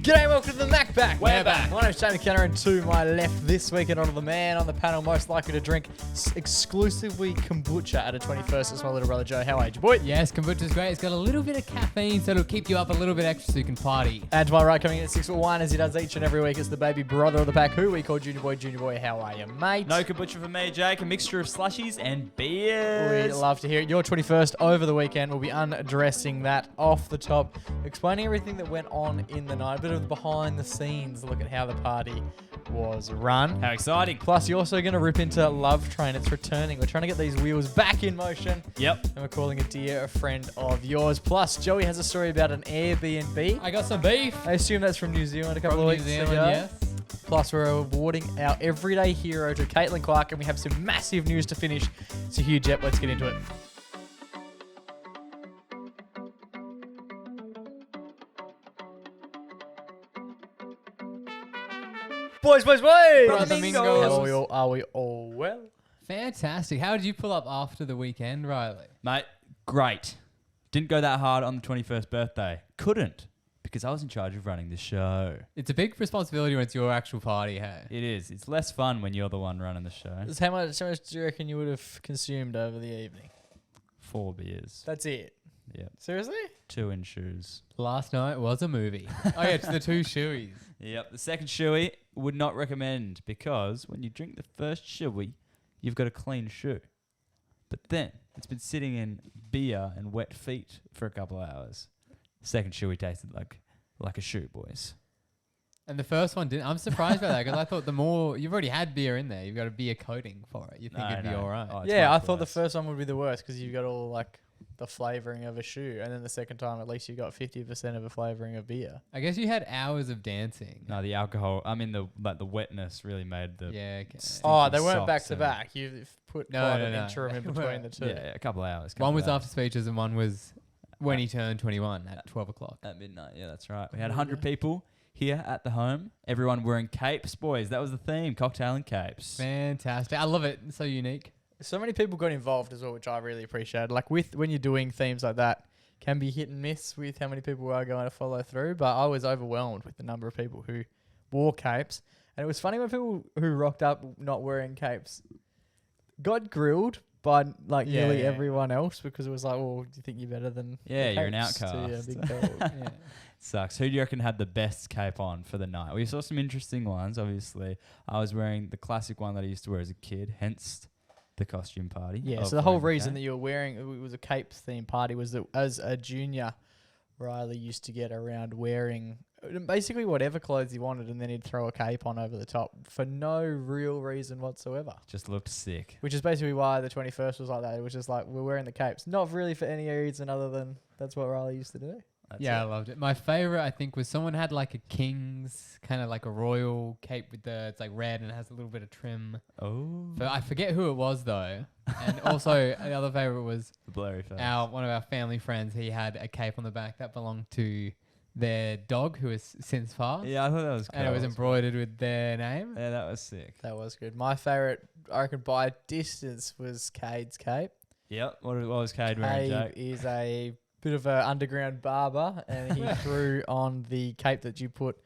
G'day, welcome to the MacPack. We're back. My name's Jamie Kenner, and to my left this week, and on the man on the panel most likely to drink exclusively kombucha at a 21st is my little brother Joe. How are you, boy? Yes, kombucha's great. It's got a little bit of caffeine, so it'll keep you up a little bit extra so you can party. And to my right, coming in at 6'1", as he does each and every week, is the baby brother of the pack, who we call Junior Boy. Junior Boy, how are you, mate? No kombucha for me, Jake. A mixture of slushies and beers. We'd love to hear it. Your 21st over the weekend. We'll be undressing that off the top, explaining everything that went on in the night, a bit of the behind the scenes look at how the party was run. How exciting. Plus, you're also going to rip into Love Train. It's returning. We're trying to get these wheels back in motion. Yep. And we're calling a dear friend of yours. Plus, Joey has a story about an Air B&B. I got some beef. I assume that's from New Zealand a couple of weeks ago. Yes. Plus, we're awarding our everyday hero to Caitlin Clark, and we have some massive news to finish. It's a huge ep. Let's get into it. Boys. Brother How Mingos. are we all well? Fantastic. How did you pull up after the weekend, Riley? Mate, great. Didn't go that hard on the 21st birthday. Couldn't, because I was in charge of running the show. It's a big responsibility when it's your actual party, hey? It is. It's less fun when you're the one running the show. How much do you reckon you would have consumed over the evening? 4 beers. That's it. Yep. Seriously? 2 in shoes. Last night was a movie. Oh, yeah, it's the two shoeies. Yep. The second shoey would not recommend, because when you drink the first shoey, you've got a clean shoe. But then it's been sitting in beer and wet feet for a couple of hours. Second shoey tasted like a shoe, boys. And the first one didn't. I'm surprised by that because I thought the more you've already had beer in there, you've got a beer coating for it. You think it'd be all right. Oh, it's Yeah, I much thought the worse. first one would be the worst because you've got all like the flavoring of a shoe, and then the second time at least you got 50% of a flavoring of beer. I guess you had hours of dancing. No, the alcohol. I mean, the wetness really made the. Yeah. Okay. Oh, they weren't socks back to and- back. You've put No, quite no, an no. interim in between the two. Yeah, a couple of hours. One was couple of after speeches and one was when he turned 21 at 12 o'clock. at midnight. Yeah, that's right. We had 100 people here at the home. Everyone wearing capes, boys. That was the theme: cocktail and capes. Fantastic. I love it. It's so unique. So many people got involved as well, which I really appreciated. Like when you're doing themes like that, can be hit and miss with how many people are going to follow through. But I was overwhelmed with the number of people who wore capes, and it was funny when people who rocked up not wearing capes got grilled by nearly everyone else because it was like, well, do you think you're better than? Yeah, the you're an capes to your outcast. big dog? Yeah. Sucks. Who do you reckon had the best cape on for the night? We saw some interesting ones. Obviously, I was wearing the classic one that I used to wear as a kid. Hence the costume party. Yeah, of so the whole wearing reason cape. that you were wearing it was a cape theme party was that as a junior, Riley used to get around wearing basically whatever clothes he wanted, and then he'd throw a cape on over the top for no real reason whatsoever. just looked sick. Which is basically why the 21st was like that. It was just like, we're wearing the capes. Not really for any reason other than that's what Riley used to do. That's Yeah, I it. loved it. My favorite, I think, was someone had like a king's kind of like a royal cape with it's like red and it has a little bit of trim. Oh, But I forget who it was though. And also the other favorite was the blurry face. one of our family friends. He had a cape on the back that belonged to their dog who has since passed. Yeah, I thought that was cool. And it was embroidered with their name. Yeah, that was sick. That was good. My favourite, I reckon, by a distance was Cade's cape. Yep. What was Cade wearing, Cade Jake? is a bit of an underground barber, and he threw on the cape that you put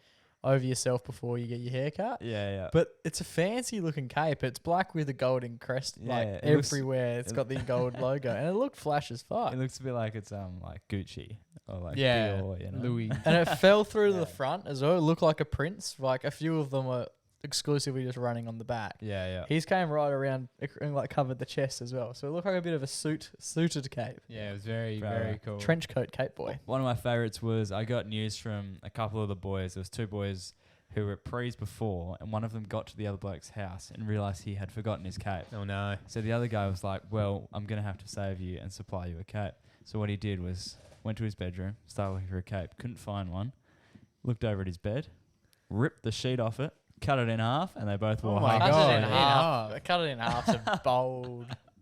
over yourself before you get your hair cut. Yeah. But it's a fancy looking cape. It's black with a golden crest, Yeah, like it looks- everywhere. It's got the gold logo, and it looked flash as fuck. It looks a bit like it's like Gucci or like Yeah, Dior, you know? Louis. And it fell through Yeah. the front as well. It looked like a prince. Like a few of them were exclusively just running on the back. Yeah. He's came right around and like covered the chest as well. So it looked like a bit of a suited cape. Yeah, it was very, Bro. very cool. Trench coat cape boy. One of my favorites was I got news from a couple of the boys. There was 2 boys who were at prees before, and one of them got to the other bloke's house and realised he had forgotten his cape. Oh no. So the other guy was like, well, I'm going to have to save you and supply you a cape. So what he did was went to his bedroom, started looking for a cape, couldn't find one, looked over at his bed, ripped the sheet off it, cut it in half, and they both wore my half. God. Cut it in in half. half. Cut it in half's a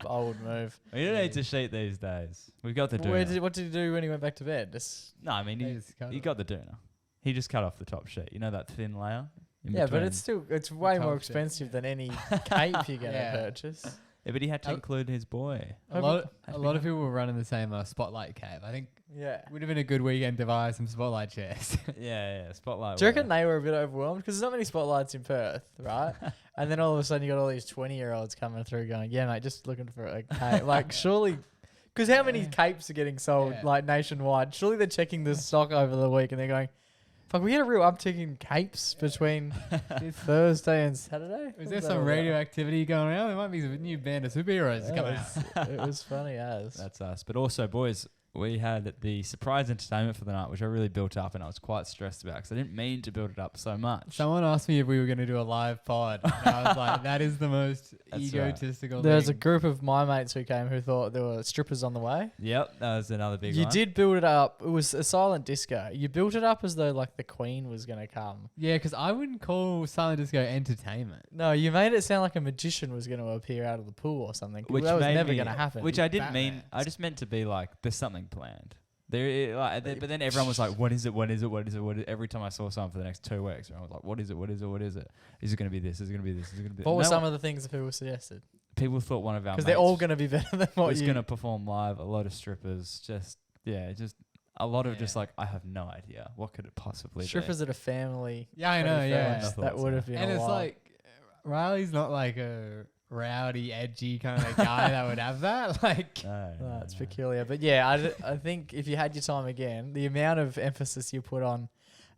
bold move. We don't need to sheet these days. We've got the doona. What did he do when he went back to bed? Just, No, I mean, They just cut he it. got the doona. He just cut off the top sheet. You know that thin layer? in yeah, but between? it's way more top shit. expensive than any cape you're going to Yeah. purchase. Yeah, but he had to Oh. include his boy. A lot of people were running the same spotlight cave. I think Yeah. would have been a good weekend to buy some spotlight chairs. Yeah, spotlight. Do you reckon they were a bit overwhelmed? Because there's not many spotlights in Perth, right? And then all of a sudden you got all these 20-year-olds coming through going, yeah, mate, just looking for a cape. Like, surely... Because how many capes are getting sold, like, nationwide? Surely they're checking the stock over the week and they're going, fuck, we had a real uptick in capes between Thursday and Saturday. Was there some radioactivity going around? There might be a new band of superheroes coming out. It was funny as. That's us. But also, boys, we had the surprise entertainment for the night, which I really built up, and I was quite stressed about because I didn't mean to build it up so much. Someone asked me if we were going to do a live pod. And I was like, that is the most That's egotistical There was a thing. group of my mates who came who thought there were strippers on the way. Yep, that was another big You one. did build it up. It was a silent disco. You built it up as though like the Queen was going to come. Yeah, because I wouldn't call silent disco entertainment. No, you made it sound like a magician was going to appear out of the pool or something. Which that was made never me- going to happen. Which I didn't mean. Batman. I just meant to be like, there's something planned. But then everyone was like, what is it? What is it? What is it? What is it? Every time I saw something for the next 2 weeks, I was like, what is it? What is it? What is it? Is it going to be this? Is it going to be this? Is it going to be What that? were No some one- of the things that people suggested? People thought one of our Because mates they're all going to be better than what was you... going to perform live. A lot of strippers, just a lot of just Yeah. like, I have no idea. What could it possibly Strippers at a family. Yeah, I know, yeah. 21st, I That thought would so. have been And a it's lot. like, Riley's not like a rowdy, edgy kind of guy that would have that. Like, be? No, That's peculiar. But yeah, I think if you had your time again, the amount of emphasis you put on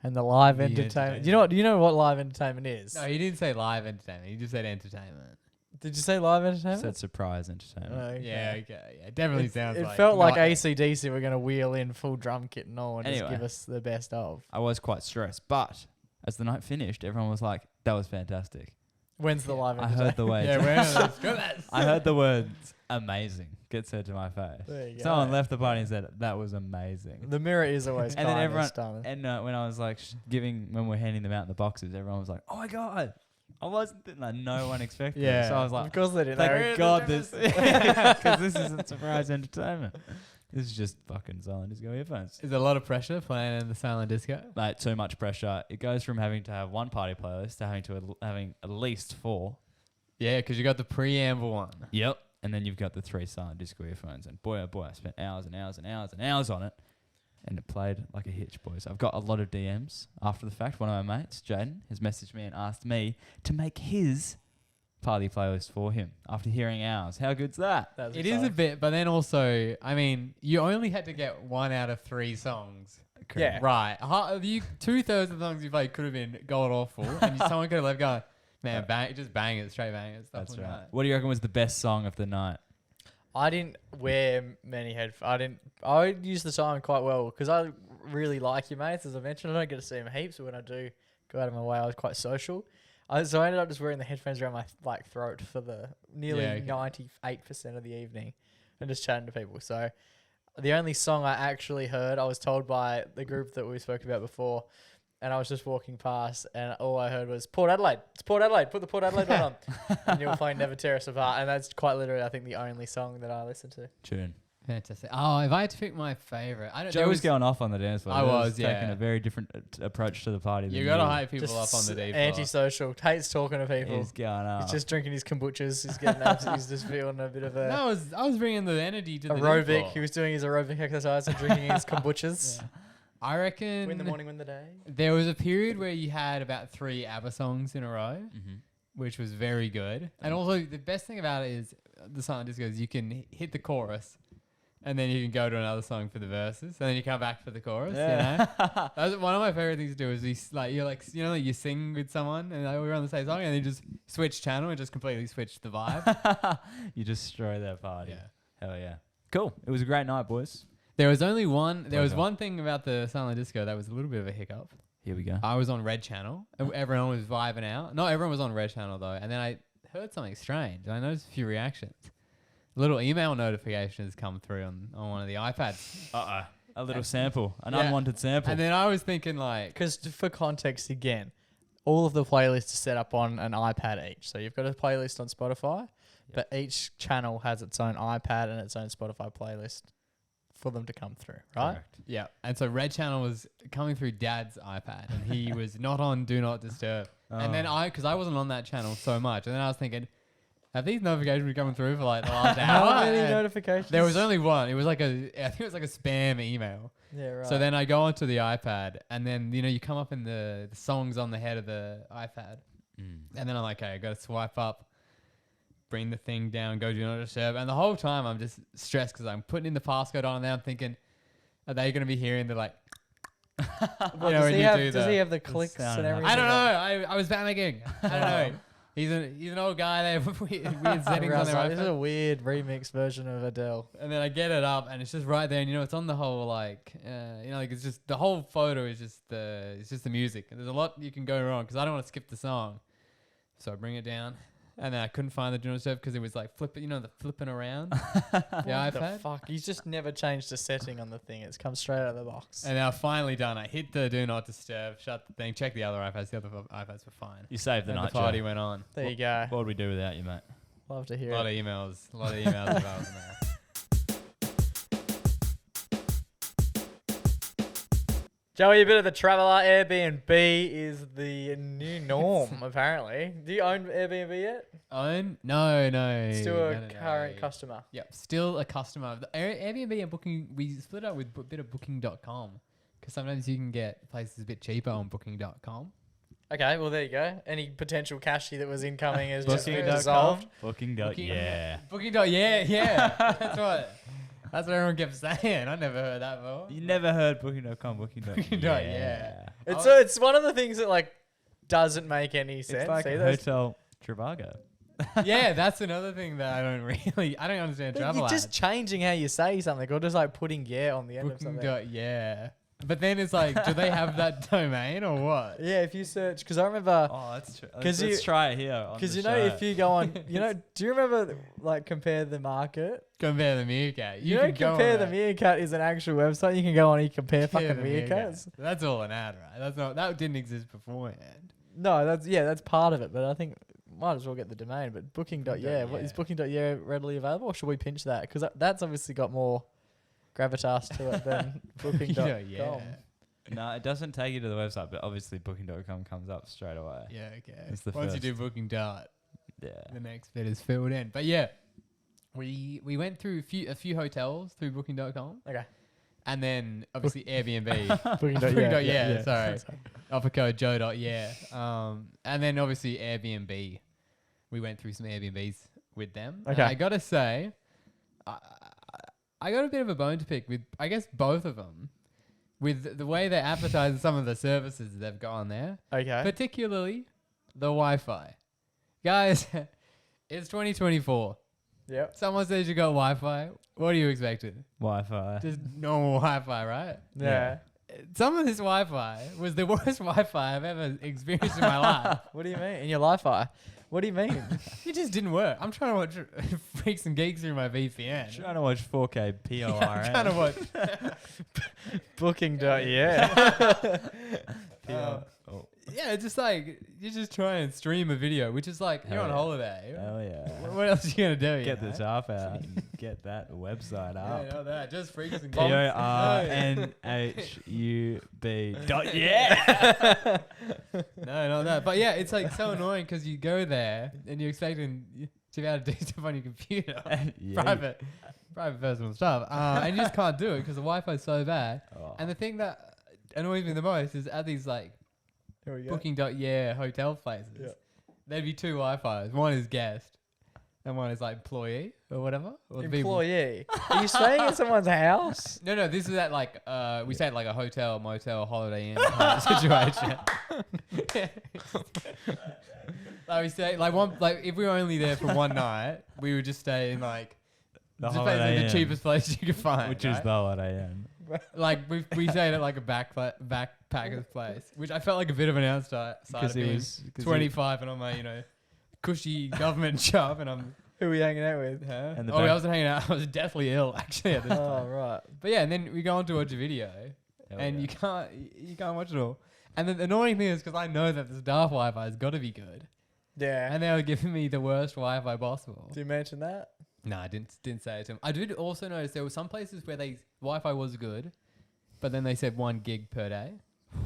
and the live The entertainment. Do you know what live entertainment is? no, he didn't say live entertainment. He just said entertainment. Did you say live entertainment? Said surprise entertainment. Okay. Yeah, okay. Yeah, definitely sounds It like. felt like not- AC/DC were going to wheel in full drum kit and all and just Anyway. give us the best of. I was quite stressed, but as the night finished, everyone was like, "That was fantastic." When's the live I entertainment? heard the words. Yeah, we're strippers. I heard the words "amazing" get said to my face. There you go. Someone left the party and said that was amazing. The mirror is always And then kind everyone- of stunning. And when I was like when we're handing them out in the boxes, everyone was like, "Oh my god!" I wasn't. Like, no one expected it. Yeah. So I was like, of course they did. like, They were, "Oh God, this because this isn't surprise entertainment. This is just fucking silent disco earphones." Is a lot of pressure playing in the silent disco? Like, too much pressure. It goes from having to have one party playlist to having at least 4. Yeah, because you got the preamble one. Yep. And then you've got the 3 silent disco earphones. And boy, oh boy, I spent hours and hours and hours and hours on it. And it played like a hitch, boys. I've got a lot of DMs after the fact. One of my mates, Jaden, has messaged me and asked me to make his party playlist for him after hearing ours. How good's that? That's It is a bit, but then also, I mean, you only had to get 1 out of 3 songs. Yeah. Right. 2/3 of the songs you played could have been god awful, and someone could have left going, man, just bang it, straight bang it. Stuff That's like right. that. What do you reckon was the best song of the night? I didn't wear many headphones. I used the time quite well because I really like your mates. As I mentioned, I don't get to see them heaps, but when I do go out of my way, I was quite social. So I ended up just wearing the headphones around my throat for the nearly 98% of the evening and just chatting to people. So the only song I actually heard, I was told by the group that we spoke about before, and I was just walking past, and all I heard was Port Adelaide. It's Port Adelaide. Put the Port Adelaide one on, and you'll find Never Tear Us Apart. And that's quite literally, I think, the only song that I listen to. Tune. Fantastic. Oh, if I had to pick my favorite, I don't. Joe there was going off on the dance floor. I He was, taking yeah. a very different approach to the party. You than got to you. hype people up on the deep. Antisocial. Hates talking to people. He's going up. He's just drinking his kombuchas. He's getting he's just feeling a bit of a No, I was bringing the energy to the deep aerobic. floor. He was doing his aerobic exercise and drinking his kombuchas. Yeah. I reckon Win the morning, win the day. there was a period where you had about 3 ABBA songs in a row, Mhm. which was very good. And also, the best thing about it is the silent disco is you can hit the chorus, and then you can go to another song for the verses, and then you come back for the chorus. Yeah. You know, that's one of my favorite things to do. Is you sing with someone, and we're on the same song, and then you just switch channel and just completely switch the vibe. You destroy that party. Yeah. Hell yeah. Cool. It was a great night, boys. There was only one. There was Pleasure. one thing about the silent disco that was a little bit of a hiccup. Here we go. I was on Red Channel. Everyone was vibing out. Not everyone was on Red Channel though. And then I heard something strange. I noticed a few reactions. Little email notifications come through on one of the iPads. A little sample. An Yeah. unwanted sample. And then I was thinking like, Because for context again, all of the playlists are set up on an iPad each. So you've got a playlist on Spotify, but each channel has its own iPad and its own Spotify playlist for them to come through, right? Correct. yeah. And so Red Channel was coming through Dad's iPad, and he was not on Do Not Disturb. And then because I wasn't on that channel so much, and then I was thinking, have these notifications been coming through for like the last How hour? many And notifications? there was only one. It was like I think it was like a spam email. Yeah, right. So then I go onto the iPad, and then you come up in the songs on the head of the iPad, and then I'm like, okay, I got to swipe up, bring the thing down, go do not disturb, and the whole time I'm just stressed because I'm putting in the passcode on, and then I'm thinking, are they going to be hearing the like? Well, when does he have the clicks sound and and everything? I don't know. I was panicking. I don't know. He's an old guy there with weird settings on their This is a iPad. weird remix version of Adele. And then I get it up, and it's just right there, and it's on the whole like, like it's just the whole photo is just the music. And there's a lot you can go wrong because I don't want to skip the song, so I bring it down, and then I couldn't find the do not disturb because it was like flipping, the flipping around the iPad. The fuck? He's just never changed the setting on the thing. It's come straight out of the box. And now finally done. I hit the do not disturb, shut the thing, check the other iPads. The other iPads were fine. You saved the And night, the party Joe. went on. There you go. What would we do without you, mate? Love to A hear lot it. of emails. A lot of emails about it there. Joey, a bit of the traveller. Airbnb is the new norm, apparently. Do you own Airbnb yet? Own? No. Still a No. current customer. Yep, still a customer of the Airbnb and Booking. We split up with a bit of Booking.com because sometimes you can get places a bit cheaper on Booking.com. Okay, well, there you go. Any potential cashy that was incoming is just been Booking.com. dissolved. Yeah. Yeah. That's what everyone kept saying. I never heard that before. You never heard Booking.com. Yeah. It's one of the things that like doesn't make any sense. It's like either. Hotel Trivago. Yeah, that's another thing that I don't understand. But Travel you're just ads. changing how you say something, or just like putting on the end of something. Yeah. But then it's like, do they have that domain or what? Yeah, if you search, because I remember, Oh, that's true. 'Cause Let's you- try it here. because if you go on, do you remember like Compare the Market? Compare the meerkat. You know, can go on Compare the that. Meerkat is an actual website. You can go on and compare Compare fucking the meerkat. meerkats. That's all an ad, right? That didn't exist beforehand. No, that's part of it. But I think might as well get the domain. But Booking.yeah, what is Yeah. Booking.yeah readily available, or should we pinch that? Because that's obviously got more gravitas to it than Booking.com. Yeah. No, it doesn't take you to the website, but obviously Booking.com comes up straight away. Yeah, okay. It's the Once you first. do Booking dot, Yeah. the next bit is filled in. But yeah, we went through a few hotels through Booking.com, Okay. and then obviously Airbnb. Booking.yeah. Sorry. Offer code Joe.yeah. And then obviously Airbnb. We went through some Airbnbs with them. And Okay. I gotta say, I got a bit of a bone to pick with, I guess, both of them. With the way they advertise some of the services they've got on there, Okay. particularly the Wi-Fi. Guys, it's 2024. Yep. Someone says you got Wi-Fi. What are you expecting? Wi-Fi. Just normal Wi-Fi, right? Yeah. Some of this Wi-Fi was the worst Wi-Fi I've ever experienced in my life. What do you mean? In your Li-Fi? What do you mean? It just didn't work. I'm trying to watch Freaks and Geeks through my VPN. Trying to watch 4K PORN. I'm trying to watch. Booking.yeah. Oh, Yeah, it's just like you just try and stream a video, which is like you're Hell on yeah. holiday. hell yeah. What else are you gonna do? Get this app out and get that website Yeah, up. know that. Just Freaks and Geeks. PORNHUB. No, not that. But yeah, it's like so annoying because you go there and you're expecting to be able to do stuff on your computer, Yeah. private personal stuff, and you just can't do it because the Wi-Fi is so bad. Oh. And the thing that annoys me the most is at these like Here we go. Booking.yeah hotel places, Yeah. there'd be two Wi-Fis. One is guest, and one is like employee or whatever. Or the people- Employee. Are you staying at someone's house? No, this is at like we stayed at like a hotel, motel, Holiday Inn kind of situation. Like we stay like if we were only there for one night, we would just stay in like The just Holiday basically the Inn, cheapest place you could find, which is right? the Holiday Inn. Like we stayed at like a backpacker's place, which I felt like a bit of an outside of Because he being was 25 and on my cushy government job, and I'm Who are we hanging out with? And the I back- wasn't hanging out. I was deathly ill actually at this Oh, time. right. But yeah, and then we go on to watch a video, Hell and yeah. you can't watch it all. And the annoying thing is because I know that this Darth Wi-Fi has got to be good, Yeah. and they were giving me the worst Wi-Fi possible. Do you mention that? No, I didn't say it to him. I did also notice there were some places where Wi-Fi was good, but then they said 1 gig per day.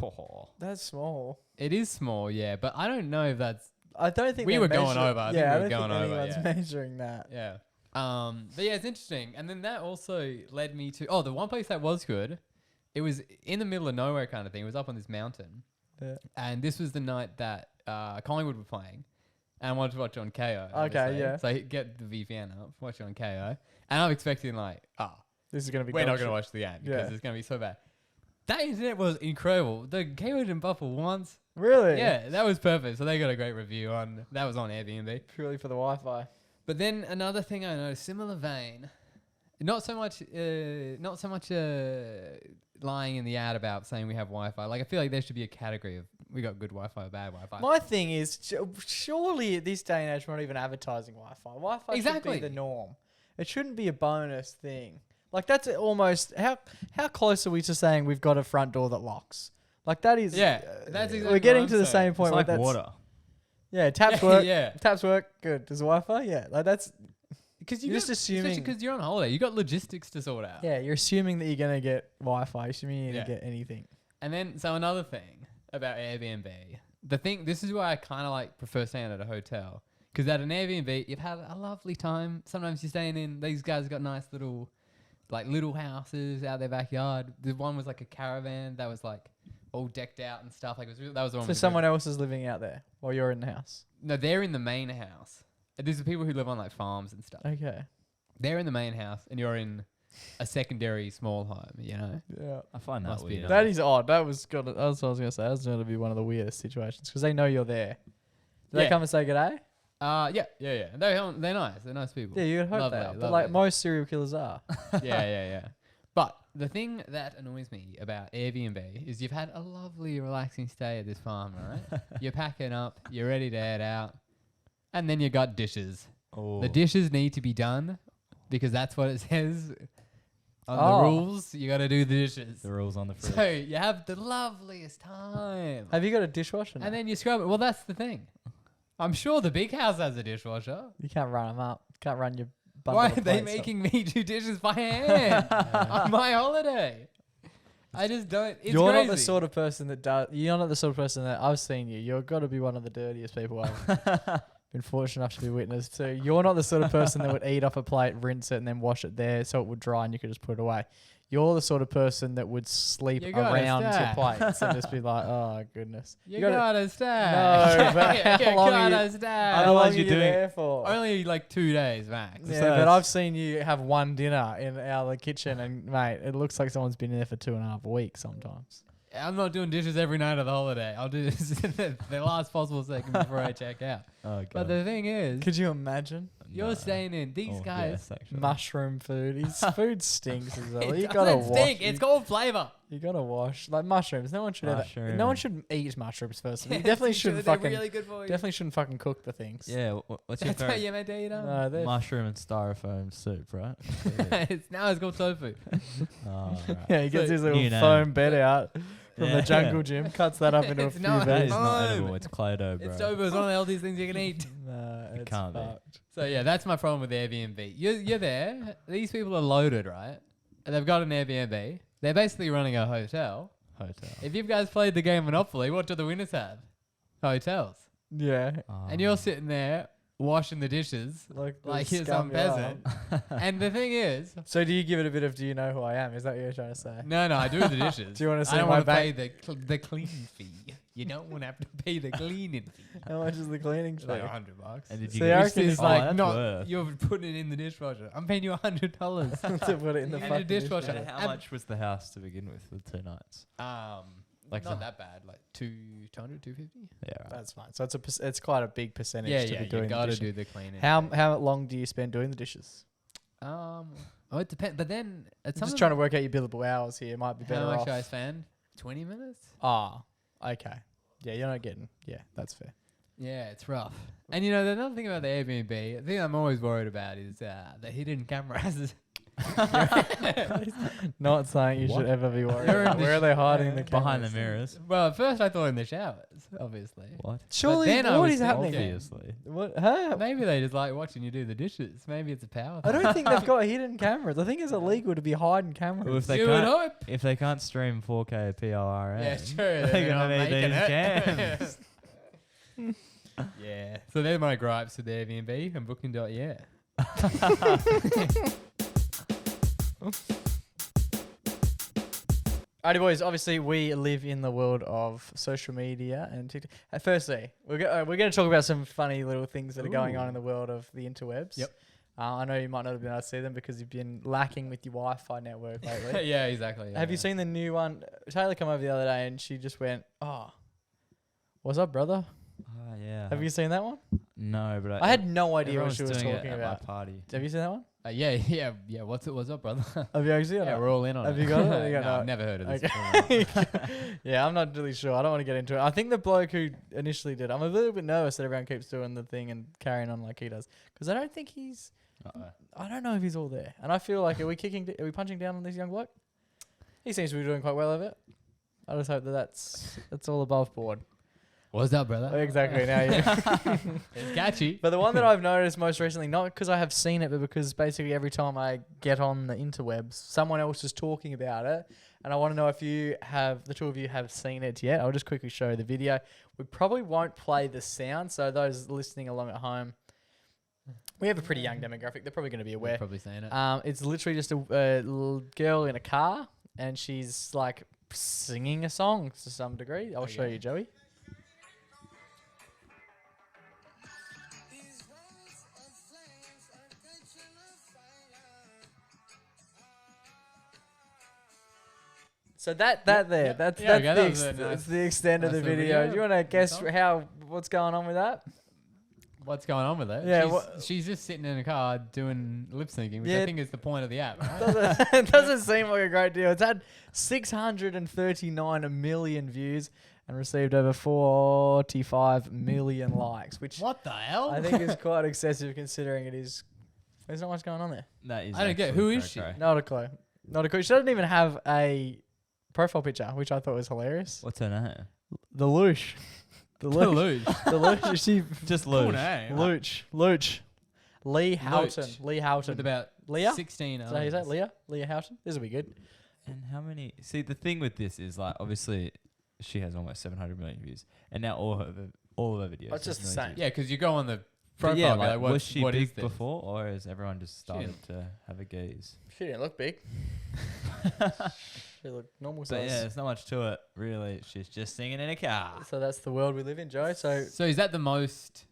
Oh. That's small. It is small, yeah, but I don't know if that's. I don't think We they're were going measuring- over. I think Yeah, we I were don't going think over, anyone's yeah. measuring that. Yeah. But yeah, it's interesting. And then that also led me to the one place that was good. It was in the middle of nowhere kind of thing. It was up on this mountain. Yeah. And this was the night that Collingwood were playing. And I wanted to watch it on KO. Okay, obviously. yeah. So I get the VPN up, watch it on KO. And I'm expecting This is gonna be. we're not dog going to shit. watch the game because Yeah. it's going to be so bad. That internet was incredible. The KO didn't buffer once. Really? Yeah, that was perfect. So they got a great review on, that was on Airbnb. Purely for the Wi-Fi. But then another thing I know, similar vein, not so much lying in the ad about saying we have Wi-Fi. Like I feel like there should be a category of we got good Wi-Fi or bad Wi-Fi. My thing is, surely at this day and age, we're not even advertising Wi-Fi. Wi-Fi should Exactly. be the norm. It shouldn't be a bonus thing. Like that's almost how close are we to saying we've got a front door that locks? Like that is. Yeah, that's exactly We're what getting I'm to the saying. same point It's where like that's water. Yeah, taps work. Yeah, Taps work. Good. Does Wi-Fi? Yeah. Like that's. because You're just assuming- because you're on holiday, you got logistics to sort out. Yeah, you're assuming that you're gonna get Wi-Fi. You're assuming you're gonna Yeah. get anything. And then so another thing about Airbnb, this is why I kind of like prefer staying at a hotel because at an Airbnb you've had a lovely time. Sometimes you're staying in. These guys got nice little houses out their backyard. The one was like a caravan that was like all decked out and stuff. Like it was that was the one. So with the someone else is living out there while you're in the house. No, they're in the main house. These are people who live on like farms and stuff. Okay. They're in the main house, and you're in a secondary small home. You know. Yeah. I find that Must be weird. That is odd. That's what I was gonna say. That's gonna be one of the weirdest situations because they know you're there. Do they Yeah. come and say g'day? Yeah. They're nice. They're nice people. Yeah, you'd hope Lovely, they are. But like lovely. most serial killers are. yeah. But the thing that annoys me about Airbnb is you've had a lovely, relaxing stay at this farm, right? You're packing up, you're ready to head out, and then you got dishes. Oh. The dishes need to be done because that's what it says on Oh. the rules. You got to do the dishes. The rules on the fridge. So you have the loveliest time, Have you got a dishwasher? now? and then you scrub it. Well, that's the thing. I'm sure the big house has a dishwasher. You can't run them up. Can't run your. Why are bundle of they plates up. making me do dishes by hand on my holiday? I just don't. It's You're crazy. not the sort of person that does. You're not the sort of person that I've seen you. You've got to be one of the dirtiest people I've been fortunate enough to be witness to. You're not the sort of person that would eat off a plate, rinse it, and then wash it there so it would dry and you could just put it away. You're the sort of person that would sleep You gotta around your stack. plates and just be like, oh goodness. You gotta- gotta stack. No, but how long are you- gotta stack. How long Otherwise are you're you doing- there for? Only like 2 days max. Yeah, So but that's- I've seen you have one dinner in the kitchen, and mate, it looks like someone's been in there for 2.5 weeks sometimes. I'm not doing dishes every night of the holiday. I'll do this the last possible second before I check out. Oh, But the thing is, Could you imagine? you're staying in these Oh, guys. yes, actually. Mushroom food. His food stinks as well. It You gotta doesn't wash. stink. It's called flavor. You gotta wash like mushrooms. No one should ever. Mushroom. No one should eat mushrooms first. You Yes, definitely you shouldn't should. They're fucking. really good for you. Definitely shouldn't fucking cook the things. Yeah, what's your That's how favorite? you meant to eat them. No, they're Mushroom and styrofoam soup, right? It's called tofu. Oh, right. yeah, he gets So- his little New name. foam bed out from Yeah. the jungle gym, cuts that up into a It's few not- That is bits. not No. edible. It's Play-Doh, bro. It's tofu. It's one of the healthiest things you can eat. Nah, It it's can't be. fucked. So yeah, that's my problem with Airbnb. You're there. These people are loaded, right? And they've got an Airbnb. They're basically running a hotel. Hotel. If you guys played the game Monopoly, what do the winners have? Hotels. Yeah, And you're sitting there washing the dishes like you're some peasant. arm. And the thing is, So do you give it a bit of? Do you know who I am? Is that what you're trying to say? no, I do the dishes. Do you wanna see I don't my want to bank- pay the cleaning fee. You don't want to have to pay the cleaning fee. How much is the cleaning It's fee? like $100. And did So you I get- reckon Which it's is like that's not worth. you're putting it in the dishwasher. I'm paying you $100. to put it in the And a fucking dishwasher. And how much was the house to begin with for 2 nights? Like not the- that bad. Like 200, 250. Yeah, right. That's fine. So it's quite a big percentage Yeah, to yeah. be doing You the gotta dishes. do the cleaning. How long do you spend doing the dishes? Oh, it depends. But then at I'm some just of trying to work out your billable hours here. Might be better how much off. I spend. 20 minutes. Ah, okay. Yeah, you're not getting. Yeah, that's fair. Yeah, it's rough. And you know, the another thing about the Airbnb, the thing I'm always worried about is the hidden cameras. Not something you What? should ever be worried You're in about. the Where are they hiding the Behind the cameras? mirrors. Well, at first I thought in the showers, obviously. What? Surely, then I what was is thinking- happening? Obviously. What? Huh? Maybe they just like watching you do the dishes. Maybe it's a power I thing. don't think they've got hidden cameras. I think it's illegal to be hiding cameras. Well, if they You would can't, hope. if they can't stream 4K PLRN, Yeah, true. they're They're gonna not need making these it. cams. Yeah. So they're my gripes with Airbnb and Booking.yeah. Alrighty, boys. Obviously, we live in the world of social media and TikTok. Firstly, we're going to talk about some funny little things that are going on in the world of the interwebs. Yep. I know you might not have been able to see them because you've been lacking with your Wi-Fi network lately. Yeah, exactly. Have you seen the new one? Taylor came over the other day and she just went, "Oh, what's up, brother?" Oh, yeah. Have you seen that one? No, but I had no idea what everyone's she was doing it talking at about. my party. Have you seen that one? Yeah. What's up, brother? Have you actually? Yeah, we're all in on it. Have you got it? You got No, it? I've never heard of this Okay. before. Yeah, I'm not really sure. I don't want to get into it. I think the bloke who initially did, I'm a little bit nervous that everyone keeps doing the thing and carrying on like he does, because I don't think he's. I don't know if he's all there, and I feel like are we punching down on this young bloke? He seems to be doing quite well of it. I just hope that's all above board. What's up, brother? Exactly. Now you. It's catchy. But the one that I've noticed most recently, not because I have seen it, but because basically every time I get on the interwebs, someone else is talking about it. And I want to know if the two of you have seen it yet. I'll just quickly show the video. We probably won't play the sound, so those listening along at home, we have a pretty young demographic. They're probably going to be aware. Probably saying it. It's literally just a little girl in a car, and she's like singing a song to some degree. I'll show you, Joey. So that's the extent of the That's the video. video. Do you want to guess Song. what's going on with that? What's going on with it? Yeah, she's just sitting in a car doing lip syncing, which Yeah. I think is the point of the app, right? It doesn't seem like a great deal. It's had 639 million views and received over 45 million likes, which What the hell? I think is quite excessive considering there's not much going on there. That is I don't get- actually who is cray-cray. she? Not a clue. Not a clue. She doesn't even have a profile picture, which I thought was hilarious. What's her name? The Loosh. The Loosh. The Loosh. Is she Just Cool Luge. name. Looch. Lee Houghton. Looch. Lee Houghton. With about Leah? 16 Is that how you say it? others. Leah? Leah Houghton? This will be good. And how many? See, the thing with this is like, obviously, she has almost 700 million views, and now all of her videos. That's just have the millions same. of views. Yeah, because you go on the But profile, yeah, and be like, like, what, was she what big is this? before, or has everyone just started didn't. to have a gaze? She didn't look big. She looked normal So size. yeah, there's not much to it, really. She's just singing in a car. So that's the world we live in, Joe. So So is that the most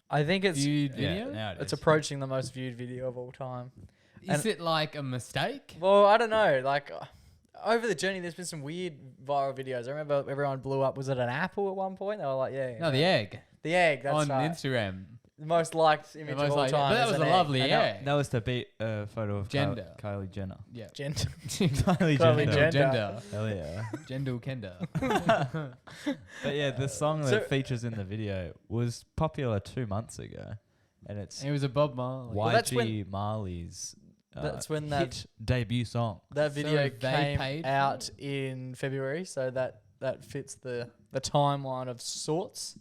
I think it's viewed Yeah, video? now it it's is. approaching the most viewed video of all time. Is it like a mistake? Well, I don't know. Like over the journey, there's been some weird viral videos. I remember everyone blew up. Was it an apple at one point? They were like, yeah. No, the egg The egg. That's on right. Instagram. The most liked image The most of all liked- time. but that is was an a egg. lovely I know. egg. That was to beat a photo of Gender. Kylie Jenner. Yeah. Gent. Kylie Kylie Jenner. Jenner. Gender. Hell yeah. Gender Kenda. But yeah, the song So- that features in the video was popular 2 months ago, and it's It was a Bob Marley. Well, that's YG Marley's That's when hit debut song. That So video they came paid for out it? in February, so that fits the timeline of sorts.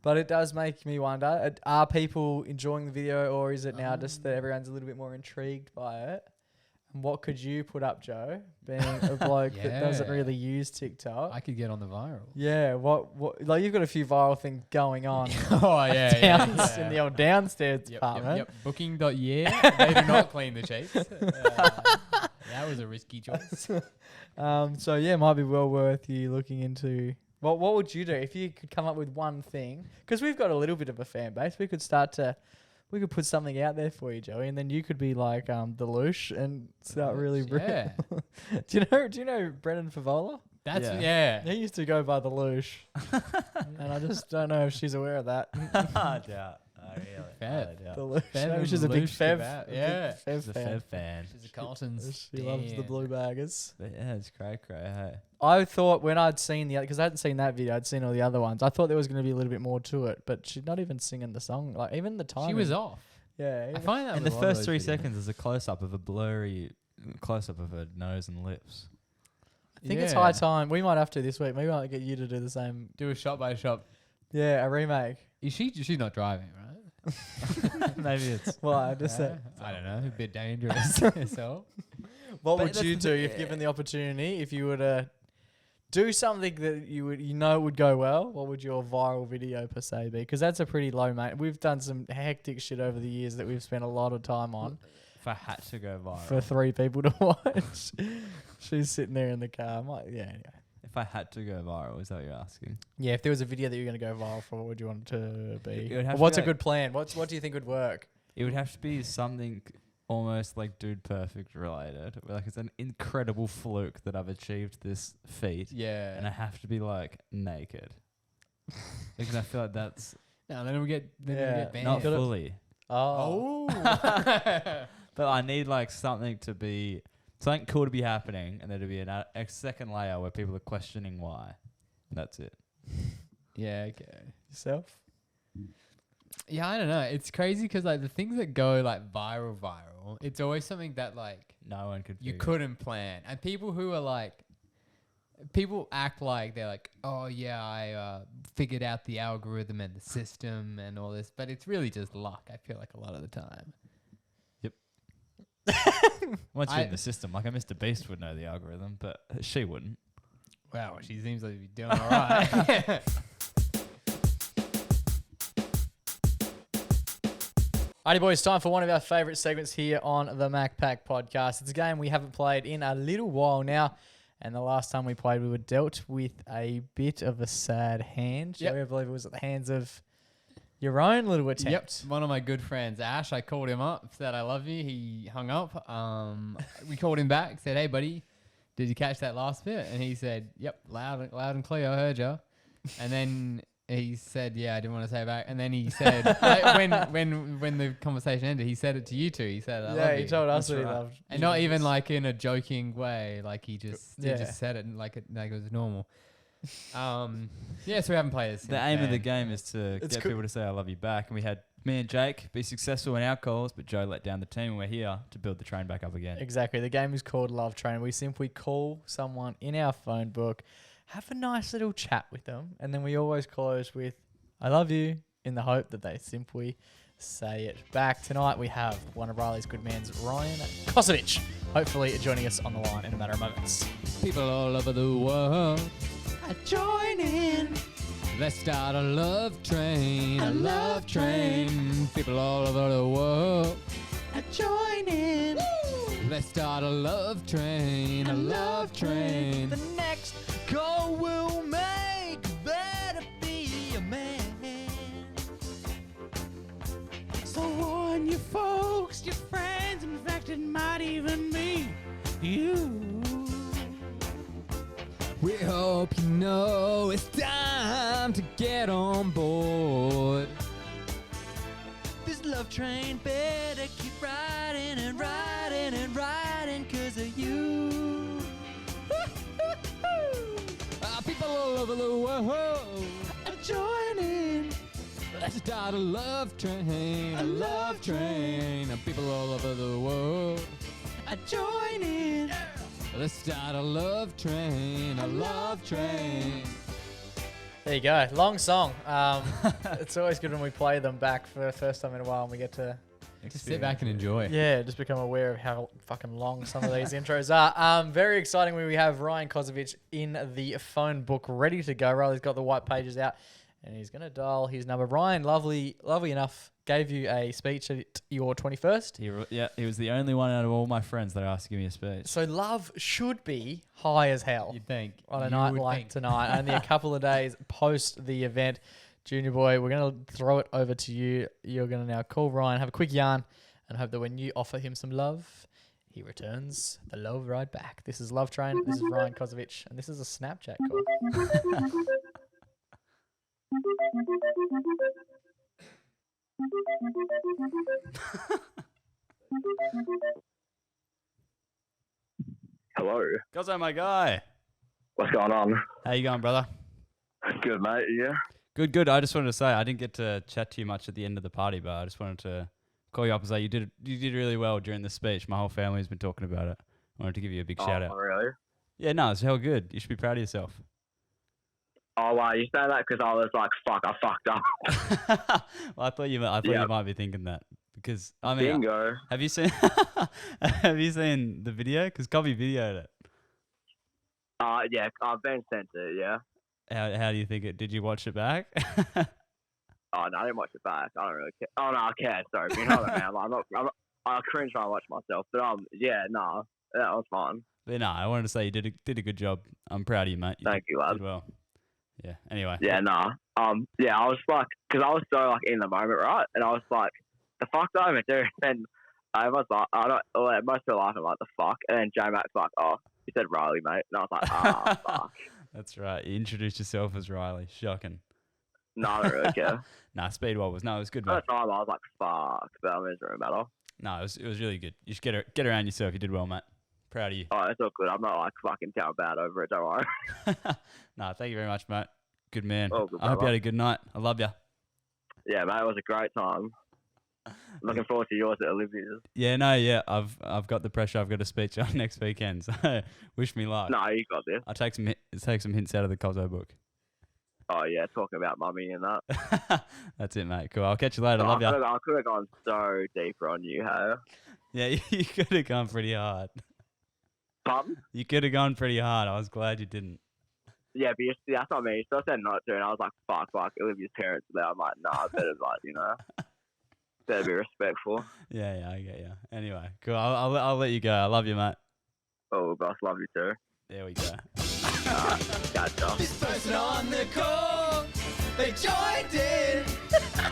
But it does make me wonder: are people enjoying the video, or is it now just that everyone's a little bit more intrigued by it? And what could you put up, Joe, being a bloke that doesn't Yeah. really use TikTok? I could get on the viral. Yeah, what like you've got a few viral things going on Oh yeah, in the old downstairs Yep, department. yep. Booking.yeah. They do not clean the sheets. That was a risky choice. So yeah, it might be well worth you looking into. What would you do if you could come up with one thing? Because we've got a little bit of a fan base. We could put something out there for you, Joey, and then you could be like the Loosh and start really. Yeah. Do you know Brendan Favola? That's Yeah. yeah. He used to go by the Loosh, and I just don't know if she's aware of that. Yeah, really. Fab. The Loosh. Fev Maybe and she's a big Loosh Fev. about- a big yeah. Fev She's a fan. Fev fan. She's a Carlton's. She loves the fan. blue baggers. But yeah, it's cray. Hey. I thought when I'd seen because I hadn't seen that video, I'd seen all the other ones. I thought there was going to be a little bit more to it, but she's not even singing the song. Like even the time. She was off. Yeah. I even- find that In with the a lot of first those 3 videos. seconds, there's a close-up of a blurry close-up of her nose and lips. I think it's Yeah. high time. We might have to this week. Maybe I might get you to do the same. Do a shot by shot. Yeah, a remake. Is she's not driving, right? Maybe it's. Well, I just said. I don't know. A bit dangerous. So What But would that's you the do thing- if given the opportunity? If you were to do something that you know would go well, what would your viral video per se be? Because that's a pretty low, mate. We've done some hectic shit over the years that we've spent a lot of time on If I had to go viral. for 3 people to watch. She's sitting there in the car. I'm like, yeah, anyway. If I had to go viral, is that what you're asking? Yeah, if there was a video that you're going to go viral for, what would you want it to be? It would have Or to what's be a good plan? What do you think would work? It would have to be something almost like Dude Perfect related. Like it's an incredible fluke that I've achieved this feat. Yeah. And I have to be like naked. Because I feel like that's No, then we get banned. not fully. Oh. But I need like something cool to be happening, and there to be a second layer where people are questioning why. And that's it. Yeah, okay. Yourself? Yeah, I don't know. It's crazy because like the things that go like viral, it's always something that like No one could. you figure. couldn't plan. And people act like they're like, oh yeah, I figured out the algorithm and the system and all this, but it's really just luck. I feel like a lot of the time. Once you're in the system, like a Mr. Beast would know the algorithm, but she wouldn't. Wow, she seems like to be doing all right. Alrighty, boys, time for one of our favourite segments here on the MacPack podcast. It's a game we haven't played in a little while now, and the last time we played, we were dealt with a bit of a sad hand. Yep. Joey, I believe it was at the hands of your own little attempt. Yep, one of my good friends, Ash. I called him up, said I love you. He hung up. We called him back, said, "Hey, buddy, did you catch that last bit?" And he said, "Yep, loud and clear. I heard you." And then he said, "Yeah, I didn't want to say it back." And then he said, like, when the conversation ended, he said it to you two. He said, "I love you." He told us That's that he right. loved And not even like in a joking way, like he just said it like it was normal. So we haven't played this. The aim of the game is to It's get cool. people to say I love you back, and we had me and Jake be successful in our calls, but Joe let down the team, and we're here to build the train back up again. Exactly. The game is called Love Train. We simply call someone in our phone book, have a nice little chat with them, and then we always close with, "I love you," in the hope that they simply say it back. Tonight we have one of Riley's good men's, Ryan Kosovich, hopefully joining us on the line in a matter of moments. People all over the world Join in. Let's start a love train, a love train. People all over the world Join in. Let's start a love train, a love train. The next goal will make better be a man. So warn your folks, your friends, in fact it might even be you. We hope you know it's time to get on board. This love train better keep riding and riding and riding 'cause of you. People all over the world Join in. let's start a love train, a love train. People all over the world Join in. let's start a love train, a love train. There you go. Long song. It's always good when we play them back for the first time in a while and we get to Just sit back and enjoy. just become aware of how fucking long some of these intros are. Very exciting when we have Ryan Kosovich in the phone book ready to go. Riley's got the white pages out and he's going to dial his number. Ryan, lovely enough, gave you a speech at your 21st. He was the only one out of all my friends that asked to give me a speech. So love should be high as hell You'd think. on a You night would like think. tonight. Only a couple of days post the event. Junior boy, we're going to throw it over to you. You're going to now call Ryan, have a quick yarn, and hope that when you offer him some love, he returns the love right back. This is Love Train. This is Ryan Kosovich, and this is a Snapchat call. Hello. Koso, my guy. What's going on? How you going, brother? Good, mate. Yeah. Good. I just wanted to say I didn't get to chat to you much at the end of the party, but I just wanted to call you up and say you did really well during the speech. My whole family's been talking about it. I wanted to give you a big shout out. Oh, really? Yeah, no, it's hell good. You should be proud of yourself. Oh, wow. You say that because I was like, fuck, I fucked up. Well, I thought you might be thinking that because I mean, Bingo. have you seen the video? Because Cobby videoed it. Yeah, I've been sent it. Yeah. How do you think it? Did you watch it back? Oh no, I didn't watch it back. I don't really care. Oh no, I care. Sorry, but you know what I mean. I cringe when I watch myself. But yeah, no, that was fun. But no, I wanted to say you did a good job. I'm proud of you, mate. Thank you, lad. Did well. Yeah. Anyway. Yeah, nah. Yeah, I was like, because I was so like in the moment, right? And I was like, the fuck do I even do? And I was like, I don't. Like, most people laughing like the fuck. And then J Mac's like, oh, you said Riley, mate. And I was like, fuck. That's right. You introduced yourself as Riley. Shocking. No, I don't really care. Nah, Speedwell was good, At mate. the time, I was like, fuck, but I mean, it doesn't really matter. No, it was really good. You should get around yourself. You did well, mate. Proud of you. Oh, it's all good. I'm not like fucking down bad over it. Don't worry. Nah, thank you very much, mate. Good man. Oh, good I hope you brother. had a good night. I love you. Yeah, mate, it was a great time. Looking forward to yours at Olivia's. Yeah, no, yeah. I've got the pressure. I've got a speech on next weekend. So wish me luck. No, you got this. I'll take some hints out of the Koso book. Oh yeah, talking about mummy and that. That's it, mate. Cool. I'll catch you later. Oh, Love you. I could have gone so deeper on you, hey? Yeah, you could have gone pretty hard. Pardon? You could have gone pretty hard. I was glad you didn't. Yeah, but that's what I mean. So I said not to, and I was like, fuck, Olivia's parents are there. I'm like, nah, I better, like, better be respectful. Yeah, I get you. Anyway, cool. I'll let you go. I love you, mate. Oh, boss, love you too. There we go. Gotcha. This person on the call, they joined in.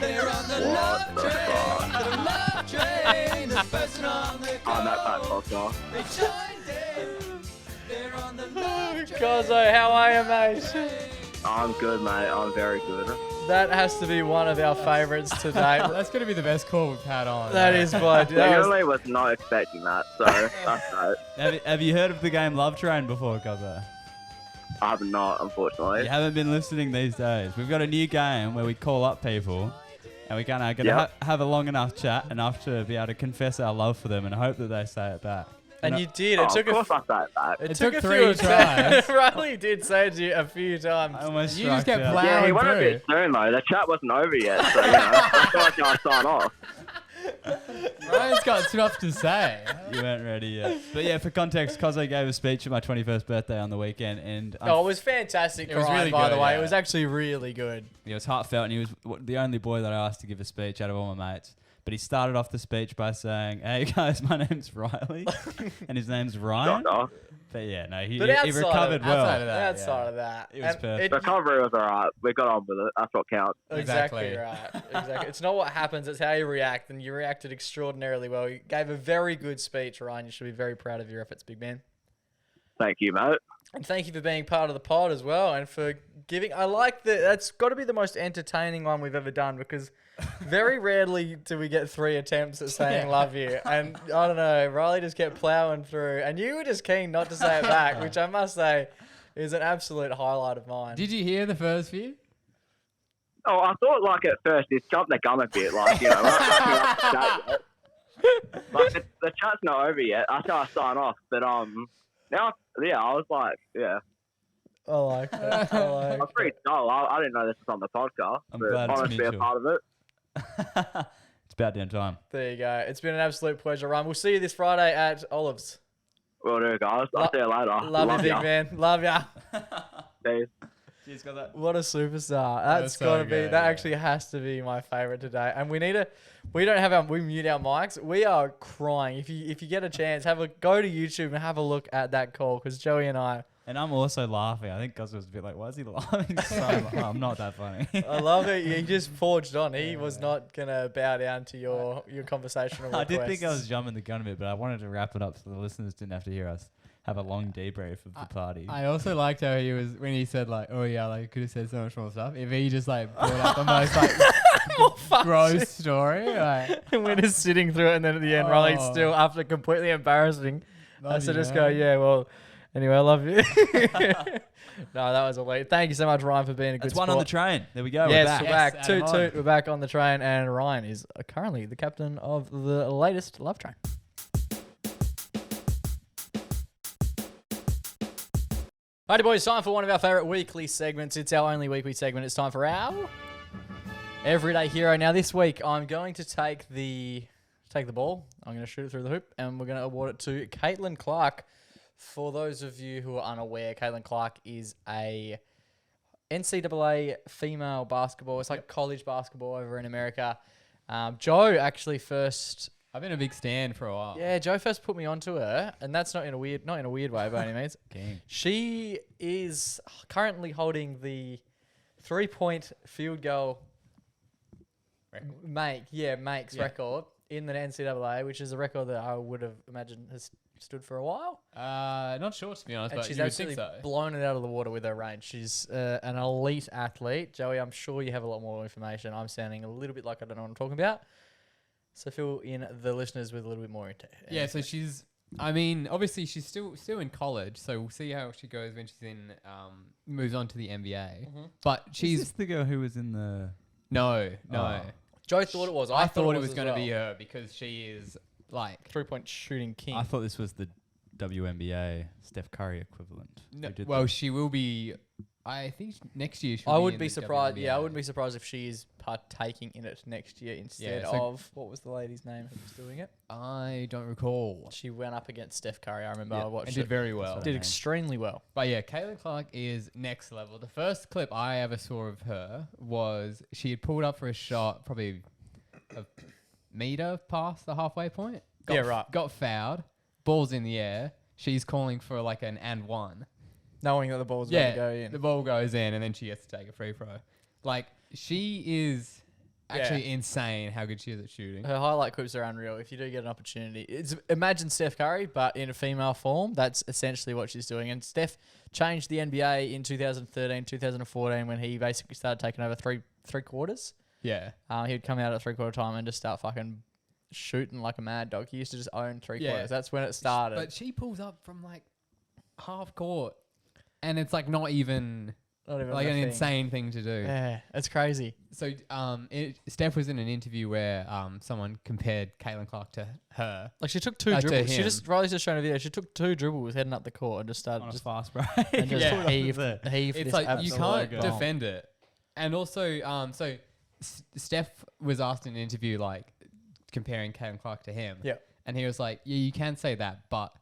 They're on the love the train. fuck? The love train. This person on the I'm that bad call, podcast. they joined in. They're on the love train. Koso, how are you, mate? I'm good, mate. I'm very good. That has to be one of our favourites today. That's going to be the best call we've had on. That is blood. Genuinely was not expecting that, so that's great. Have you heard of the game Love Train before, Koso? I have not, unfortunately. You haven't been listening these days. We've got a new game where we call up people and we're gonna have a long enough chat, enough to be able to confess our love for them and hope that they say it back. And you did. Oh, It took of course I say that. It took took a 3 few tries. Riley did say it to you a few times. I almost You just struck get out. plowed. Yeah, he went a through. bit soon, though. The chat wasn't over yet, so, I feel like I sign off. Ryan's got stuff to say. You weren't ready yet. But yeah, for context, Koso gave a speech at my 21st birthday on the weekend, and Oh, it was fantastic. It was Ryan, really by the good, way. yeah. It was actually really good. it was heartfelt, and he was the only boy that I asked to give a speech out of all my mates. But he started off the speech by saying, "Hey guys, my name's Riley," and his name's Ryan. Gotcha. But yeah, no, he But outside of- recovered well. outside of that, Outside of that. It was And perfect. The recovery was alright. We got on with it. That's what counts. Exactly Exactly. right. Exactly. It's not what happens, it's how you react, and you reacted extraordinarily well. You gave a very good speech, Ryan. You should be very proud of your efforts, big man. Thank you, mate. And thank you for being part of the pod as well, and for giving. I like that. That's got to be the most entertaining one we've ever done, because very rarely do we get 3 attempts at saying "love you," and I don't know. Riley just kept plowing through, and you were just keen not to say it back, which I must say is an absolute highlight of mine. Did you hear the first few? Oh, I thought, like, at first, it's jumped the gun a bit, like, we're not packing up the chat yet. Like, the chat's not over yet. That's how I sign off. But, now, yeah, I was like, yeah. I like it. I like I'm pretty dull. I didn't know this was on the podcast. I'm but glad it's honestly, a mutual. part of it. It's about damn time. There you go. It's been an absolute pleasure, Ryan. We'll see you this Friday at Olives. Will do, guys. I'll see you later. Love you, big ya. man. Love ya. Peace. Cheers, got that. What a superstar. That's so got to be, good, that yeah. actually has to be my favorite today. And we need to, we don't have our, we mute our mics. We are crying. If you get a chance, go to YouTube and have a look at that call, because Joey and I, And I'm also laughing. I think Koso was a bit like, why is he laughing so much? I'm not that funny. I love it. He just forged on. He was not going to bow down to your conversational I requests. did think I was jumping the gun a bit, but I wanted to wrap it up so the listeners didn't have to hear us have a long debrief of the party. I also liked how he was, when he said like, oh yeah, like could have said so much more stuff. If he just like brought up the most like gross story, like, And we're just sitting through it, and then at the end, Riley's Oh. still, after completely embarrassing, love has to you, just man. go, yeah, well, anyway, I love you. No, that was elite. Thank you so much, Ryan, for being a good That's one on the sport. train. There we go. Yes, We're back. we're Yes, back. add Toot him on. toot. We're back on the train, and Ryan is currently the captain of the latest Love Train. Alrighty, boys, time for one of our favourite weekly segments. It's our only weekly segment. It's time for our Everyday Hero. Now, this week, I'm going to take the ball. I'm going to shoot it through the hoop, and we're going to award it to Caitlin Clark For those of you who are unaware, Caitlin Clark is a NCAA female basketball. It's like college basketball over in America. Joe actually first. I've been a big stan for a while. Yeah, Joe first put me onto her, and that's not in a weird way by any means. Gang. She is currently holding the 3-point field goal makes record in the NCAA, which is a record that I would have imagined has stood for a while. Not sure to be honest, And but she's you would think absolutely so. blown it out of the water with her range. She's an elite athlete. Joey, I'm sure you have a lot more information. I'm sounding a little bit like I don't know what I'm talking about. So fill in the listeners with a little bit more into it. Yeah, so she's. I mean, obviously she's still in college, so we'll see how she goes when she's in. Moves on to the NBA, but Is she's this the girl who was in the? no. Joe thought it was. I thought it was as going to well. be her because she is like 3-point shooting king. I thought this was the WNBA Steph Curry equivalent. No, who did well, the- she will be. I think next year. She'll I be would in be the surprised. Yeah, I WNBA. wouldn't be surprised if she is partaking in it next year instead so- of what was the lady's name who was doing it? I don't recall. She went up against Steph Curry. I remember Yeah, I watched And it. did very well. what Did name. extremely well. But yeah, Caitlin Clark is next level. The first clip I ever saw of her was she had pulled up for a shot, probably a meter past the halfway point. Yeah, right. Got fouled. Ball's in the air. She's calling for like an and one. Knowing that the ball's about to go in. The ball goes in, and then she gets to take a free throw. Like she is actually insane how good she is at shooting. Her highlight clips are unreal. If you do get an opportunity, imagine Steph Curry, but in a female form. That's essentially what she's doing. And Steph changed the NBA in 2013, 2014 when he basically started taking over three quarters. Yeah. He would come out at 3/4 time and just start fucking shooting like a mad dog. He used to just own 3 quarters. That's when it started. But she pulls up from like half court, and it's like not even Not even like a an thing. insane thing to do. Yeah, it's crazy. So Steph was in an interview where someone compared Caitlin Clark to her. Like she took 2 To dribbles. She him. just Riley's just showing a video. She took 2 dribbles heading up the court and just started on a just fast break. and just Yeah. heaved It's this like you absolute can't bomb. defend it. And also, so Steph was asked in an interview like comparing Caitlin Clark to him. Yeah. And he was like, yeah, you can say that, but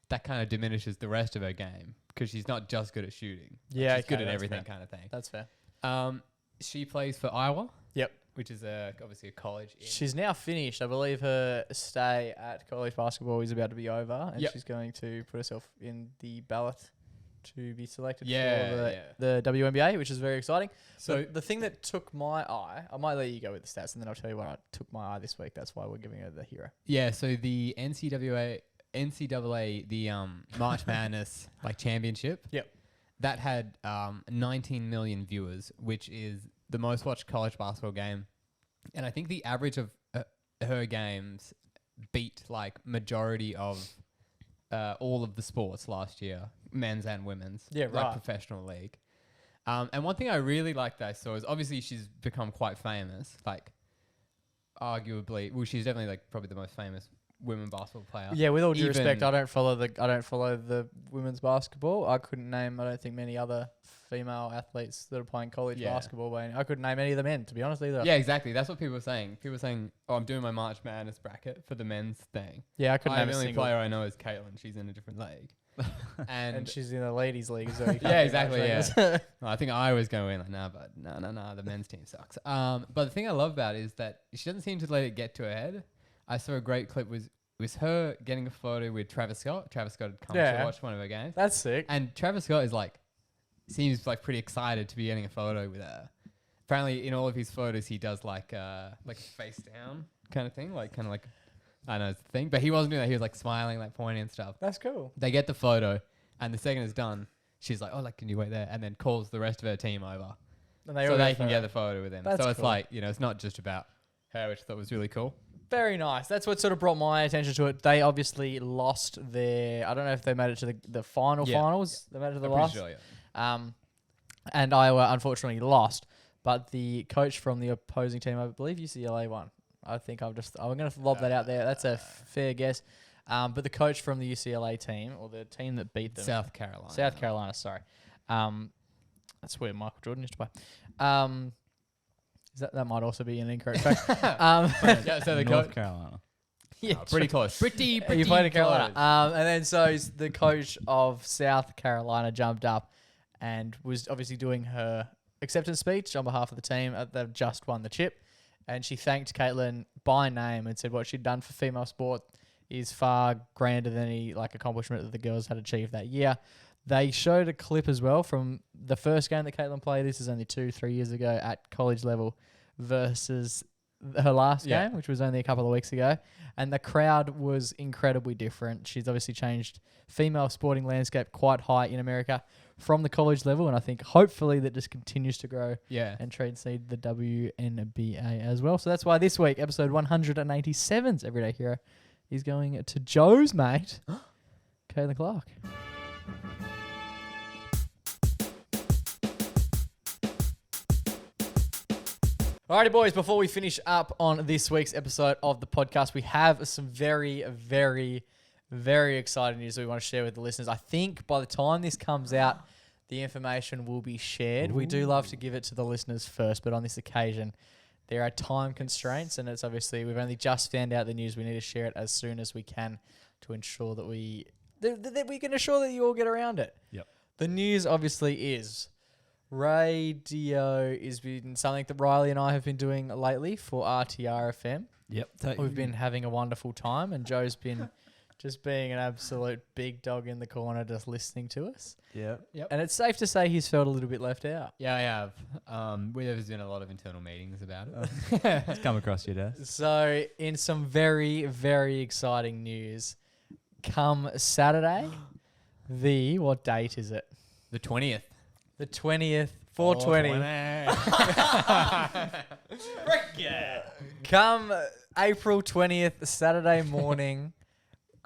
that kind of diminishes the rest of her game because she's not just good at shooting. Yeah, she's good okay, at that's everything fair. kind of thing. That's fair. She plays for Iowa. Yep. Which is obviously a college. She's now finished. I believe her stay at college basketball is about to be over, and Yep. she's going to put herself in the ballot to be selected Yeah, for the WNBA, which is very exciting. So So the thing that took my eye, I might let you go with the stats, and then I'll tell you what took my eye this week. That's why we're giving her the hero. yeah, so the NCAA, the March Madness like championship. Yep. That had 19 million viewers, which is the most watched college basketball game, and I think the average of her games beat like majority of all of the sports last year, men's and women's. Yeah, like right. professional league. And one thing I really liked that I saw is obviously she's become quite famous, like arguably, well, she's definitely like probably the most famous women basketball player. Yeah, with all due respect, Even- I don't follow the women's basketball. I couldn't name. I don't think many other female athletes that are playing college Yeah. basketball. But I couldn't name any of the men, to be honest, either. Yeah, exactly. That's what people were saying. People were saying, "Oh, I'm doing my March Madness bracket for the men's thing." Yeah, I couldn't name The a only single. player I know is Caitlin. She's in a different league. And she's in the ladies' league, so you can't Yeah, do exactly, much, I yeah. guess. Well, I think I was going to win. Like, nah, the men's team sucks. But the thing I love about it is that she doesn't seem to let it get to her head. I saw a great clip was her getting a photo with Travis Scott. Travis Scott had come Yeah. to watch one of her games. That's sick. And Travis Scott is like, seems like pretty excited to be getting a photo with her. Apparently, in all of his photos, he does like a face down kind of thing, like kind of like, I know it's the thing, but he wasn't doing that. He was like smiling, like pointing and stuff. That's cool. They get the photo, and the second it's done, she's like, "Oh, like, can you wait there?" And then calls the rest of her team over, And so all they go can for get it. the photo with him. That's So it's cool. like, it's not just about her, which I thought was really cool. Very nice. That's what sort of brought my attention to it. They obviously lost their. I don't know if they made it to the finals. They made it to the I'm last. pretty sure, yeah. And Iowa unfortunately lost. But the coach from the opposing team, I believe UCLA won. I think I'm going to lob that out there. That's a fair guess. But the coach from the UCLA team, or the team that beat them, South Carolina. South Carolina, sorry. That's where Michael Jordan used to play. That might also be an incorrect fact. Yeah, so the North coach. Carolina. Yeah, pretty close. Pretty you played in close. Carolina. And then so the coach of South Carolina jumped up and was obviously doing her acceptance speech on behalf of the team. They've just won the chip. And she thanked Caitlin by name and said what she'd done for female sport is far grander than any accomplishment that the girls had achieved that year. They showed a clip as well from the first game that Caitlin played. This is only 2-3 years ago at college level versus her last game, which was only a couple of weeks ago. And the crowd was incredibly different. She's obviously changed female sporting landscape quite high in America from the college level. And I think hopefully that just continues to grow and transcend the WNBA as well. So that's why this week, episode 187's Everyday Hero is going to Joe's mate, Caitlin Clark. Alrighty, boys, before we finish up on this week's episode of the podcast, we have some very, very, very exciting news that we want to share with the listeners. I think by the time this comes out, the information will be shared. Ooh. We do love to give it to the listeners first, but on this occasion, there are time constraints, and it's obviously we've only just found out the news. We need to share it as soon as we can to ensure that we can assure that you all get around it. Yep. The news obviously is radio is been something that Riley and I have been doing lately for RTR FM. Yep. We've been having a wonderful time, and Joe's been just being an absolute big dog in the corner, just listening to us. Yep. And it's safe to say he's felt a little bit left out. Yeah, I have. There's been a lot of internal meetings about it. It's come across your desk. So, in some very, very exciting news, come Saturday, what date is it? The 20th. The 20th, 420. Come April 20th, Saturday morning,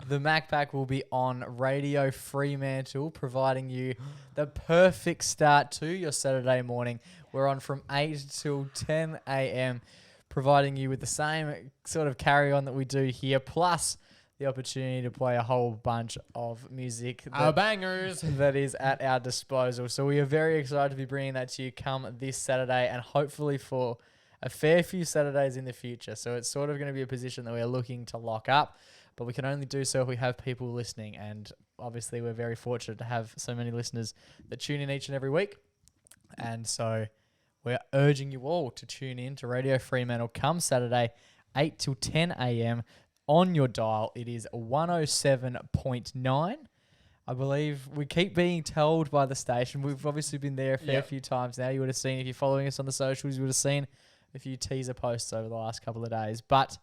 the MacPack will be on Radio Fremantle, providing you the perfect start to your Saturday morning. We're on from 8 till 10 a.m., providing you with the same sort of carry-on that we do here, plus the opportunity to play a whole bunch of music. Our bangers. That is at our disposal. So we are very excited to be bringing that to you come this Saturday and hopefully for a fair few Saturdays in the future. So it's sort of going to be a position that we're looking to lock up, but we can only do so if we have people listening. And obviously we're very fortunate to have so many listeners that tune in each and every week. And so we're urging you all to tune in to Radio Fremantle come Saturday, 8 till 10 a.m. On your dial, it is 107.9. I believe we keep being told by the station. We've obviously been there a fair few times now. You would have seen, if you're following us on the socials, you would have seen a few teaser posts over the last couple of days. But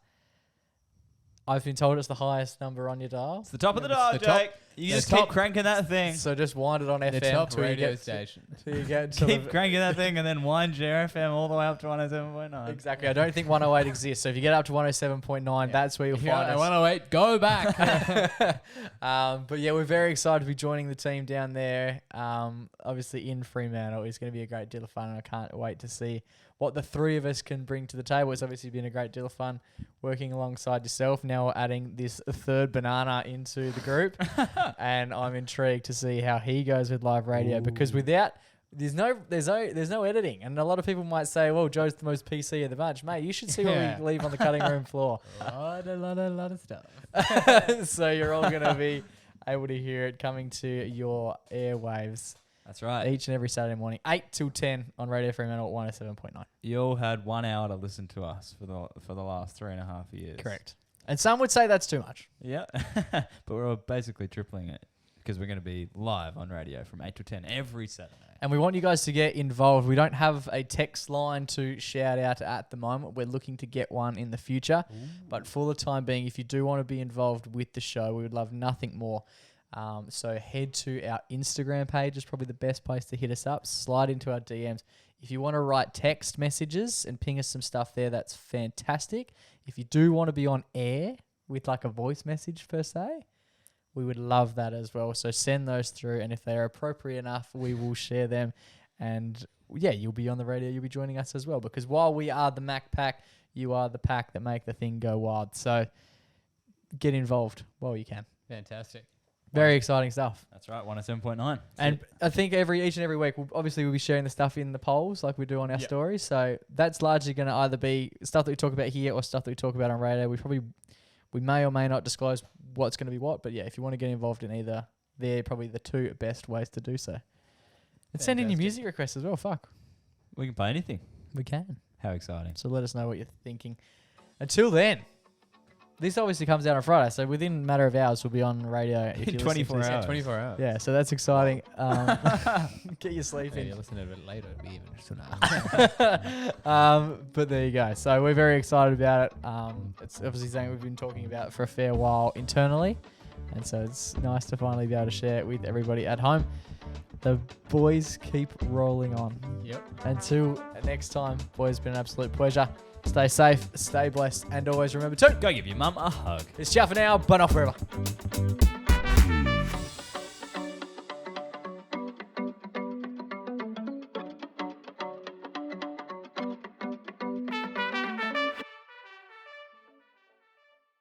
I've been told it's the highest number on your dial. It's the top of the dial, Jake. You just keep cranking that thing. So just wind it on the FM top till radio you get station. Till you get to Keep cranking that thing and then wind your FM all the way up to 107.9. Exactly. I don't think 108 exists. So if you get up to 107.9, that's where you'll find us. 108, go back. But yeah, we're very excited to be joining the team down there. Obviously in Fremantle. It's going to be a great deal of fun, and I can't wait to see what the three of us can bring to the table. It's obviously been a great deal of fun working alongside yourself. Now we're adding this third banana into the group, and I'm intrigued to see how he goes with live radio. Because without there's no editing, and a lot of people might say, "Well, Joe's the most PC of the bunch, mate." You should see what we leave on the cutting room floor. A lot of stuff. So you're all gonna be able to hear it coming to your airwaves. That's right. Each and every Saturday morning, 8 till 10 on Radio Fremantle at 107.9. You all had 1 hour to listen to us for the last 3.5 years. Correct. And some would say that's too much. Yeah. But we're basically tripling it because we're going to be live on radio from 8 to 10 every Saturday. And we want you guys to get involved. We don't have a text line to shout out at the moment. We're looking to get one in the future. Ooh. But for the time being, if you do want to be involved with the show, we would love nothing more. So head to our Instagram page. Is probably the best place to hit us up. Slide into our DMs. If you want to write text messages and ping us some stuff there, that's fantastic. If you do want to be on air with like a voice message per se, we would love that as well. So send those through, and if they're appropriate enough, we will share them. And yeah, you'll be on the radio. You'll be joining us as well, because while we are the MacPack, you are the pack that make the thing go wild. So get involved while you can. Fantastic. Very exciting stuff. That's right, 107.9. And I think each and every week, we'll be sharing the stuff in the polls like we do on our stories. So that's largely going to either be stuff that we talk about here or stuff that we talk about on radio. We may or may not disclose what's going to be what, but yeah, if you want to get involved in either, they're probably the two best ways to do so. And send in your Fantastic. music requests as well. Fuck, We can play anything. we can. How exciting. So let us know what you're thinking. Until then, this obviously comes out on Friday, so within a matter of hours, we'll be on radio. If In you're listening to 24 this. hours. 24 hours. Yeah, so that's exciting. Get your sleep If in. you listen a bit later, it'll be even sooner. But there you go. So we're very excited about it. It's obviously something we've been talking about for a fair while internally. And so it's nice to finally be able to share it with everybody at home. The boys keep rolling on. Yep. Until next time, boys, it's been an absolute pleasure. Stay safe, stay blessed, and always remember to Go give your mum a hug. it's ciao for now, but not forever.